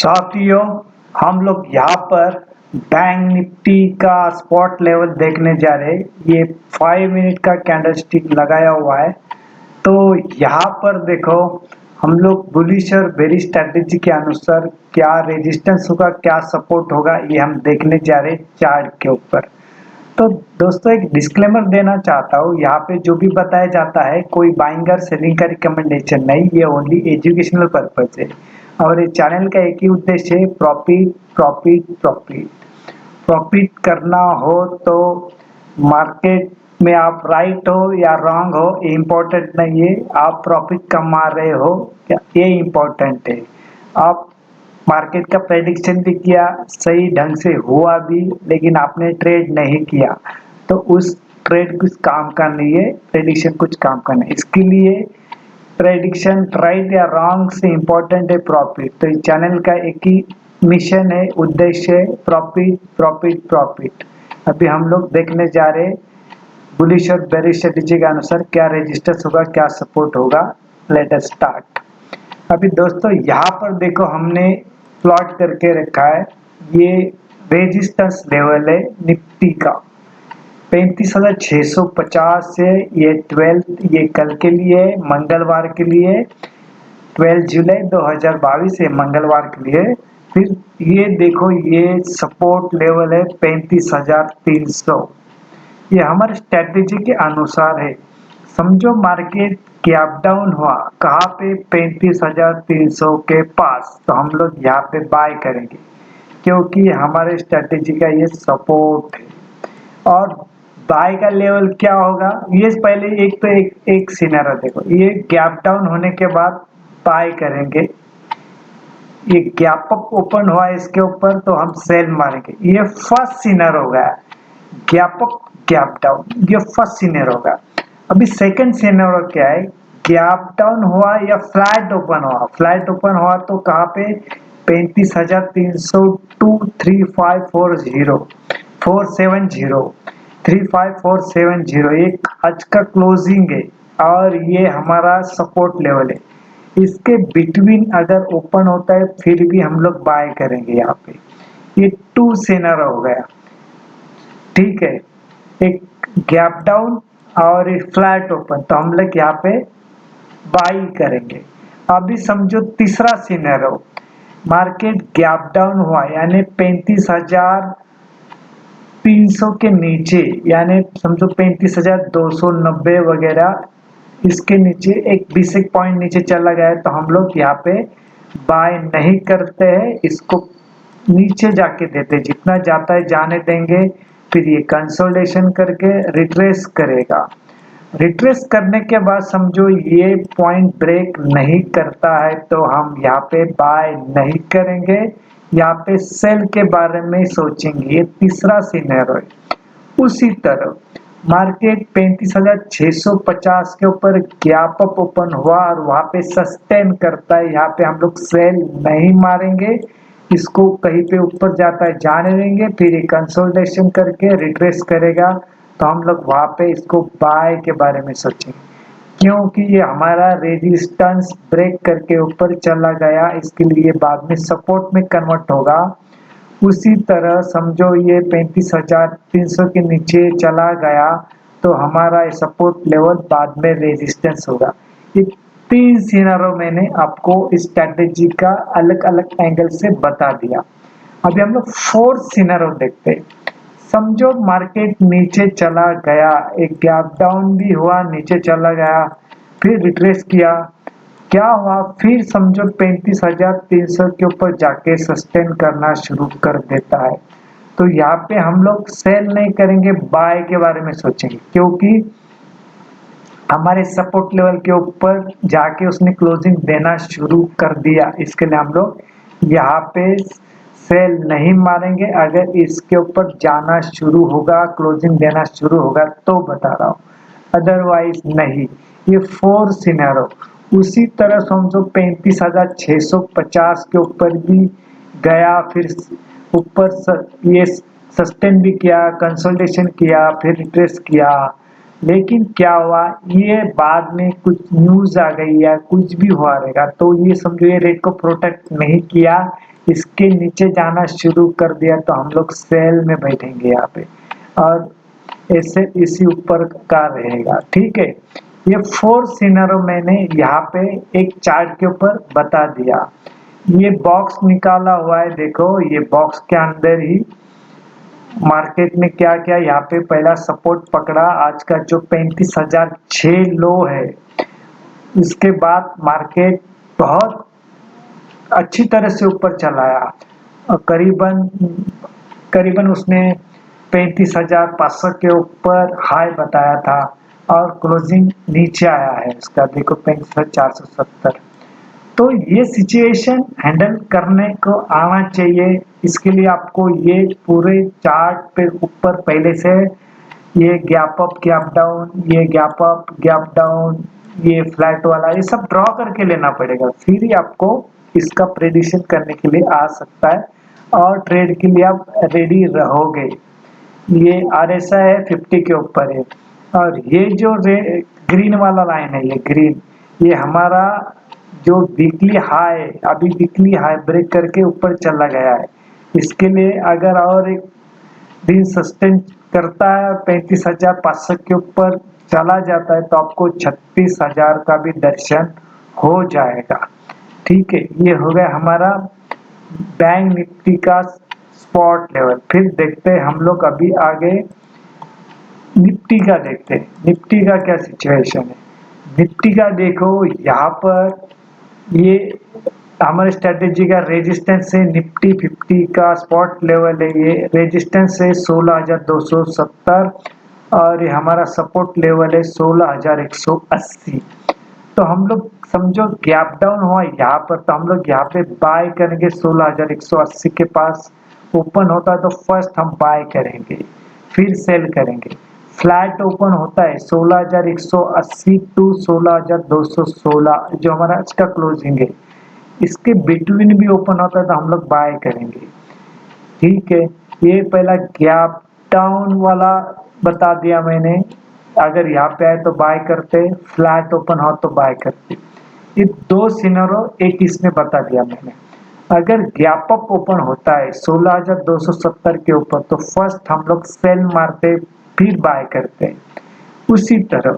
साथियों, हम लोग यहाँ पर बैंक निफ्टी का स्पॉट लेवल देखने जा रहे हैं। ये 5 मिनट का कैंडलस्टिक लगाया हुआ है। तो यहाँ पर देखो, हम लोग बुलिश और बेरिश स्ट्रैटेजी के अनुसार क्या रेजिस्टेंस होगा, क्या सपोर्ट होगा, ये हम देखने जा रहे हैं चार्ट के ऊपर। तो दोस्तों, एक डिस्क्लेमर देना चाहता हूँ, यहाँ पे जो भी बताया जाता है कोई बाइंग और सेलिंग का रिकमेंडेशन नहीं, ये ओनली एजुकेशनल पर्पज है। और इस चैनल का एक ही उद्देश्य है, प्रॉफिट प्रॉफिट प्रॉफिट। प्रॉफिट करना हो तो मार्केट में आप राइट हो या रॉन्ग हो, ये इम्पोर्टेंट नहीं है। आप प्रॉफिट कमा रहे हो क्या, ये इम्पोर्टेंट है। आप मार्केट का प्रेडिक्शन भी किया, सही ढंग से हुआ भी, लेकिन आपने ट्रेड नहीं किया तो उस ट्रेड कुछ काम का नहीं है, प्रेडिक्शन कुछ काम का नहीं। इसके लिए प्रेडिक्शन राइट या रॉन्ग से इम्पोर्टेंट है प्रॉफिट। तो इस चैनल का एक ही मिशन है, उद्देश्य है, प्रॉफिट प्रॉफिट प्रॉफिट। अभी हम लोग देखने जा रहे हैं बुलिश और बेरिश स्ट्रेटेजी के अनुसार क्या रेजिस्टेंस होगा, क्या सपोर्ट होगा। Let us start. अभी दोस्तों, यहाँ पर देखो, हमने प्लॉट करके रखा है। ये रेजिस्टेंस लेवल है निफ्टी का 35,650 से। ये 12, ये कल के लिए, मंगलवार के लिए, 12 जुलाई 2022 है, मंगलवार के लिए। फिर ये देखो, ये सपोर्ट लेवल है 35,300। ये हमारे स्ट्रेटेजी के अनुसार है। समझो मार्केट गैप डाउन हुआ कहाँ पे, 35,300 के पास, तो हम लोग यहाँ पे बाय करेंगे क्योंकि हमारे स्ट्रेटेजी का ये सपोर्ट है। और बाय का लेवल क्या होगा, ये पहले एक सिनेरियो देखो। ये गैप डाउन होने के बाद बाय करेंगे। ये गैप अप ओपन हुआ इसके ऊपर तो हम सेल मारेंगे। ये फर्स्ट सिनेरियो होगा, गैप अप गैप डाउन, ये फर्स्ट सिनेरियो होगा। अभी सेकंड सिनेरियो क्या है, गैप डाउन हुआ या फ्लैट ओपन हुआ। फ्लैट ओपन हुआ तो कहाँ पे, 35,300 टू 3540 470 35470, एक आज का क्लोजिंग है और ये हमारा सपोर्ट लेवल है। इसके बिटवीन अगर ओपन होता है फिर भी हम लोग बाय करेंगे। यहाँ पे ये टू सिनेरियो हो गया, ठीक है। एक गैप डाउन और एक फ्लैट ओपन, तो हम लोग यहाँ पे बाई करेंगे। अभी समझो तीसरा सिनेरियो, मार्केट गैप डाउन हुआ यानी 35,300 के नीचे, यानी समझो 35,290 वगैरह, इसके नीचे एक 20 पॉइंट नीचे चला गया है तो हम लोग यहाँ पे बाय नहीं करते हैं, इसको नीचे जाके देते, जितना जाता है जाने देंगे। फिर ये कंसोलिडेशन करके रिट्रेस करेगा। रिट्रेस करने के बाद समझो ये पॉइंट ब्रेक नहीं करता है तो हम यहाँ पे बाय नहीं करेंगे, यहाँ पे सेल के बारे में सोचेंगे। ये तीसरा सिनेरियो है। उसी तरह मार्केट 35,650 के ऊपर गैप अप ओपन हुआ और वहां पे सस्टेन करता है, यहाँ पे हम लोग सेल नहीं मारेंगे, इसको कहीं पे ऊपर जाता है जाने देंगे। फिर ये कंसोलिडेशन करके रिट्रेस करेगा तो हम लोग वहां पे इसको बाय के बारे में सोचेंगे, क्योंकि ये हमारा रेजिस्टेंस ब्रेक करके ऊपर चला गया, इसके लिए बाद में सपोर्ट में कन्वर्ट होगा। उसी तरह समझो ये 35,300 के नीचे चला गया तो हमारा सपोर्ट लेवल बाद में रेजिस्टेंस होगा। ये तीन सिनेरियो मैंने आपको इस स्ट्रैटेजी का अलग अलग एंगल से बता दिया। अभी हम लोग फोर्थ सिनेरियो देखते हैं। समझो मार्केट नीचे चला गया, एक गैप डाउन भी हुआ, नीचे चला गया, फिर रिट्रेस किया, क्या हुआ, फिर समझो 35,300 के ऊपर जाके सस्टेन करना शुरू कर देता है तो यहाँ पे हम लोग सेल नहीं करेंगे, बाय के बारे में सोचेंगे, क्योंकि हमारे सपोर्ट लेवल के ऊपर जाके उसने क्लोजिंग देना शुरू कर दिया। इसके लिए हम लोग यहाँ पे सेल नहीं मारेंगे। अगर इसके ऊपर जाना शुरू होगा, क्लोजिंग देना शुरू होगा तो बता रहा हूँ, अदरवाइज नहीं। ये फोर सिनेरियो। उसी तरह समझो 35,650 के ऊपर भी गया, फिर ऊपर ये सस्टेन भी किया, कंसोलिडेशन किया, फिर रिट्रेस किया, लेकिन क्या हुआ, ये बाद में कुछ न्यूज आ गई या कुछ भी हुआ रहेगा तो ये समझो ये रेट को प्रोटेक्ट नहीं किया, इसके नीचे जाना शुरू कर दिया तो हम लोग सेल में बैठेंगे यहाँ पे, और ऐसे इसी ऊपर का रहेगा। ठीक है, ये 4 सिनेरियो मैंने यहाँ पे एक चार्ट के ऊपर बता दिया। ये बॉक्स निकाला हुआ है, देखो ये बॉक्स के अंदर ही मार्केट में क्या क्या यहाँ पे पहला सपोर्ट पकड़ा, आज का जो 35,006 लो है। इसके बाद मार्केट बहुत अच्छी तरह से ऊपर चलाया और करीबन करीबन उसने 35,500 के ऊपर हाई बताया था और क्लोजिंग नीचे आया है इसका, देखो 35,470। तो ये सिचुएशन हैंडल करने को आना चाहिए। इसके लिए आपको ये पूरे चार्ट पे ऊपर पहले से ये गैप अप गैप डाउन, ये गैप अप गैप डाउन, ये फ्लैट वाला, ये सब ड्रॉ करके लेना पड़ेगा, फिर ही आपको इसका प्रेडिक्शन करने के लिए आ सकता है और ट्रेड के लिए आप रेडी रहोगे। ये RSI है 50 के ऊपर है, और ये जो ग्रीन वाला लाइन है, ये ग्रीन, ये हमारा जो वीकली हाई, अभी वीकली हाई ब्रेक करके ऊपर चला गया है। इसके लिए अगर और एक दिन सस्टेन करता है 35,500 के ऊपर चला जाता है तो आपको 36,000 का भी दर्शन हो जाएगा। ठीक है, ये हो गया हमारा बैंक निफ्टी का स्पॉट लेवल। फिर देखते हैं हम लोग अभी आगे निफ्टी का, देखते हैं निफ्टी का क्या सिचुएशन है। निफ्टी का देखो यहाँ पर ये हमारे स्ट्रेटेजी का रेजिस्टेंस है, निफ्टी 50 का स्पॉट लेवल है, ये रेजिस्टेंस है 16,270 और ये हमारा सपोर्ट लेवल है 16,180। तो हम लोग समझो गैप डाउन हुआ यहाँ पर, तो हम लोग यहाँ पे बाय करेंगे 16,180 के पास। ओपन होता है तो फर्स्ट हम बाय करेंगे, फिर सेल करेंगे। फ्लैट ओपन होता है 16,180 टू 16,216, जो हमारा आज का क्लोजिंग है, इसके बिटवीन भी ओपन होता है तो हम लोग बाय करेंगे। ठीक है, ये पहला गैप डाउन वाला बता दिया मैंने, अगर यहाँ पे आए तो बाय करते, फ्लैट ओपन हो तो बाय करते। ये दो सिनेरियो एक इसमें बता दिया मैंने। अगर गैप अप ओपन होता है 16,270 के ऊपर तो फर्स्ट हम लोग सेल मारते, फिर बाय करते। उसी तरह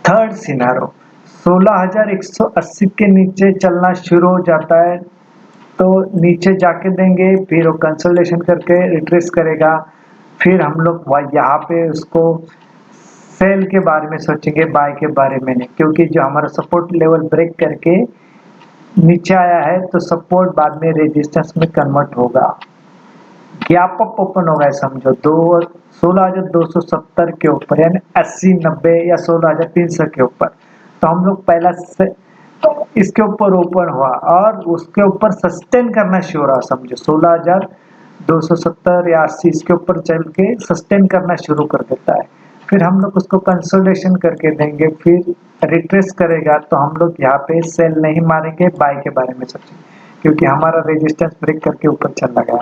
थर्ड सिनेरियो 16,180 के नीचे चलना शुरू हो जाता है तो नीचे जाके देंगे, फिर वो कंसोलिडेशन करके रिट्रेस करेगा, फिर हम लोग यहाँ पे उसको सेल के बारे में सोचेंगे, बाय के बारे में नहीं, क्योंकि जो हमारा सपोर्ट लेवल ब्रेक करके नीचे आया है तो सपोर्ट बाद में रेजिस्टेंस में कन्वर्ट होगा। गैप अप ओपन होगा समझो 16,270 के ऊपर, यानी 80, 90 या 16,300 के ऊपर, तो हम लोग पहला से इसके ऊपर ओपन हुआ और उसके ऊपर सस्टेन करना शुरू रहा, समझो 16,270 या 80 इसके ऊपर चल के सस्टेन करना शुरू कर देता है। फिर हम लोग उसको कंसोलिडेशन करके देंगे, फिर रिट्रेस करेगा तो हम लोग यहाँ पे सेल नहीं मारेंगे, बाय के बारे में सोचेंगे, क्योंकि हमारा रेजिस्टेंस ब्रेक करके ऊपर चला गया।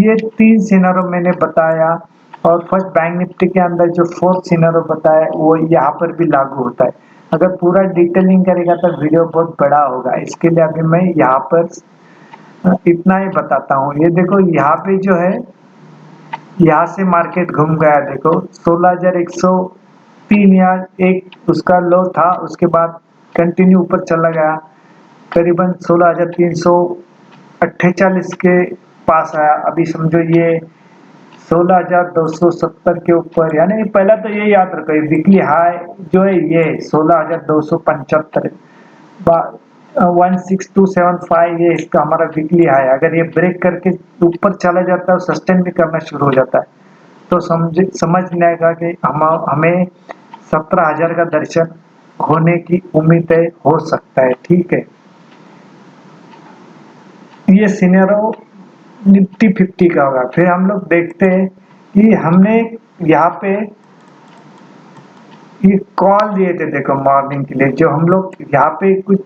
ये 3 सिनेरियो मैंने बताया, और फर्स्ट बैंक निफ्टी के अंदर जो 4th सिनेरियो बताया वो यहाँ पर भी लागू होता है। अगर पूरा डिटेलिंग करेगा तो वीडियो बहुत बड़ा होगा, इसके लिए अभी मैं यहाँ पर इतना ही बताता हूँ। ये देखो यहाँ पे जो है, यहाँ से मार्केट घूम गया, देखो 16,103 या एक उसका लो था, उसके बाद कंटिन्यू ऊपर चला गया, करीबन 16,348 के पास आया। अभी समझो ये 16,270 के ऊपर, यानी पहला तो ये याद रखो वीकली हाई जो है ये 16,275 16275, ये इसका हमारा वीकली हाई। अगर ये ब्रेक करके ऊपर चला जाता है और सस्टेन भी करना शुरू हो जाता है तो समझ नहीं आएगा कि हमें 17,000 का दर्शन होने की उम्मीद है, हो सकता है। ठीक है, ये सिनेरियो निफ्टी 50 का होगा। फिर हम लोग देखते हैं कि हमने यहाँ पे ये कॉल दिए थे, देखो मॉर्निंग के लिए, जो हम लोग यहाँ पे कुछ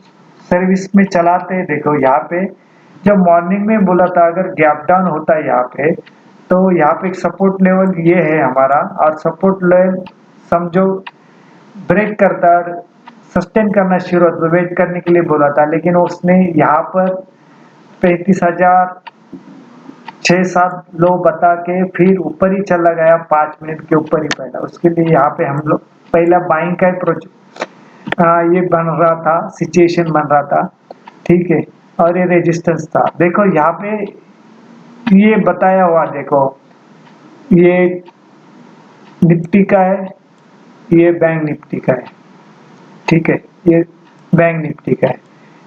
सर्विस में चलाते हैं। देखो यहाँ पे जब मॉर्निंग में बोला था अगर गैप डाउन होता है यहाँ पे, तो यहाँ पे एक सपोर्ट लेवल ये है हमारा, और सपोर्ट लेवल समझो ब्रेक करता सस्टेन करना शुरू होता, वेट करने के लिए बोला था, लेकिन उसने यहाँ पर 35,006-7 लो बता के फिर ऊपर ही चला गया, 5 मिनट के ऊपर ही पहला। उसके लिए यहाँ पे हम लोग पहला बाइंग का ये बन रहा था, सिचुएशन बन रहा था, ठीक है। और ये रेजिस्टेंस था, देखो यहाँ पे ये बताया हुआ, देखो ये निफ्टी का है, ये बैंक निफ्टी का है, ठीक है। ये बैंक निफ्टी का है,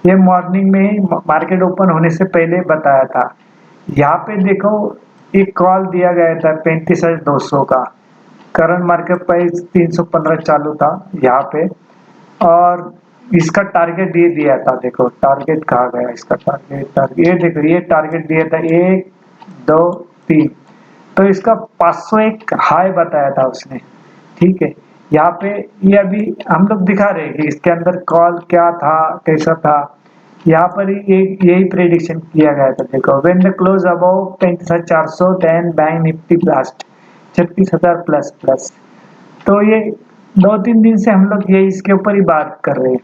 ये मॉर्निंग में ही मार्केट ओपन होने से पहले बताया था। यहाँ पे देखो एक कॉल दिया गया था 35,200 का, करंट मार्केट प्राइस 315 चालू था यहाँ पे, और इसका टारगेट ये दिया था, देखो टारगेट कहा गया इसका, टारगेट ये देखो, ये टारगेट दिया था 1 2 3, तो इसका 501 हाई बताया था उसने, ठीक है। यहाँ पे ये अभी हम लोग दिखा रहे हैं कि इसके अंदर कॉल क्या था, कैसा था। यहाँ पर यही प्रेडिक्शन किया गया था, देखो when the close above 35,400 then bank Nifty blast 36,000 plus plus. तो ये 2-3 दिन से हम लोग ये इसके ऊपर ही बात कर रहे हैं,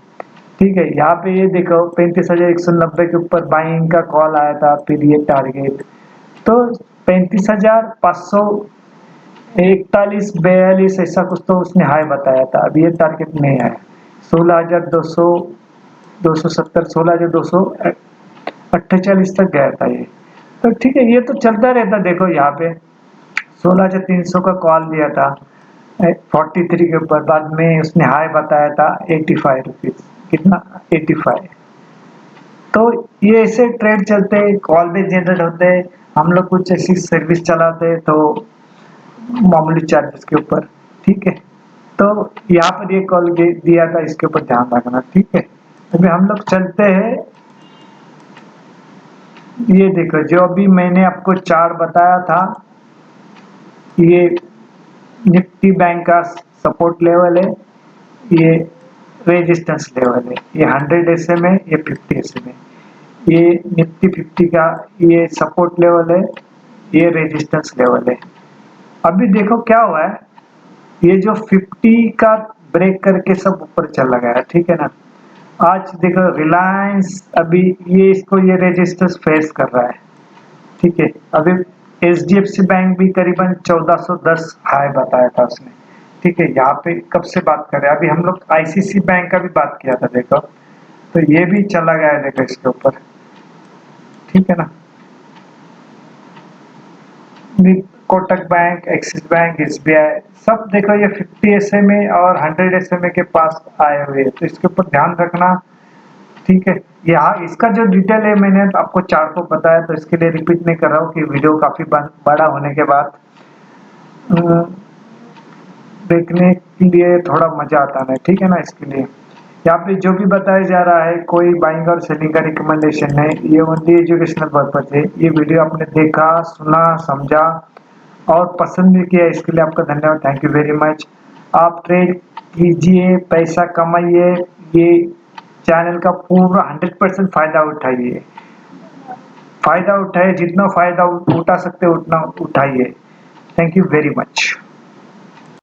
ठीक है। यहाँ पे ये देखो 35,190 के ऊपर बाइंग का कॉल आया था, फिर ये टारगेट तो 35,541-42 ऐसा कुछ तो उसने हाई बताया था। अभी ये टारगेट नहीं आया, 16,200 270 16,248 तक गया था ये, तो ठीक है। ये तो चलता रहता, देखो यहाँ पे 16,300 का कॉल दिया था 43 के ऊपर, बाद में उसने हाई बताया था 85 रुपीज, कितना 85। तो ये ऐसे ट्रेड चलते, कॉल भी जनरेट होते, हम लोग कुछ ऐसी सर्विस चलाते तो मामूली चार्जेस के ऊपर, ठीक है। तो यहाँ पर ये कॉल दिया था, इसके ऊपर ध्यान रखना, ठीक है। अभी हम लोग चलते हैं, ये देखो जो अभी मैंने आपको चार्ट बताया था, ये निफ्टी बैंक का सपोर्ट लेवल है, ये रेजिस्टेंस लेवल है, ये 100 SMA है, ये 50 SMA है। ये निफ्टी 50 का ये सपोर्ट लेवल है, ये रेजिस्टेंस लेवल है। अभी देखो क्या हुआ है, ये जो 50 का ब्रेक करके सब ऊपर चला गया, ठीक है ना। आज देखो रिलायंस अभी ये इसको ये रेजिस्टेंस फेस कर रहा है, ठीक है। अभी HDFC बैंक भी करीबन 1410 हाई बताया था उसने, ठीक है। यहाँ पे कब से बात कर रहे हैं, अभी हम लोग ICC बैंक का भी बात किया था, देखो तो ये भी चला गया है, देखो इसके ऊपर, ठीक है ना। Kotak bank, axis bank, SBI सब देखो ये 50 SMA और 100 SMA के पास आए हुए हैं, तो इसके ऊपर ध्यान रखना, ठीक है। यहाँ इसका जो डिटेल है मैंने आपको चार्ट को बताया, तो इसके लिए रिपीट नहीं कर रहा हूँ कि वीडियो काफी बड़ा होने के बाद देखने के लिए थोड़ा मजा आता है, ठीक है ना। इसके लिए यहाँ पे जो भी बताया जा रहा है कोई बाइंग और सेलिंग का रिकमेंडेशन नहीं, ये ओनली एजुकेशनल पर्पज है। ये वीडियो आपने देखा, सुना, समझा और पसंद भी किया, इसके लिए आपका धन्यवाद, थैंक यू वेरी मच। आप ट्रेड कीजिए, पैसा कमाइए, ये चैनल का पूरा 100% फायदा उठाइए, जितना फायदा उठा सकते उतना उठाइए। Thank you very much.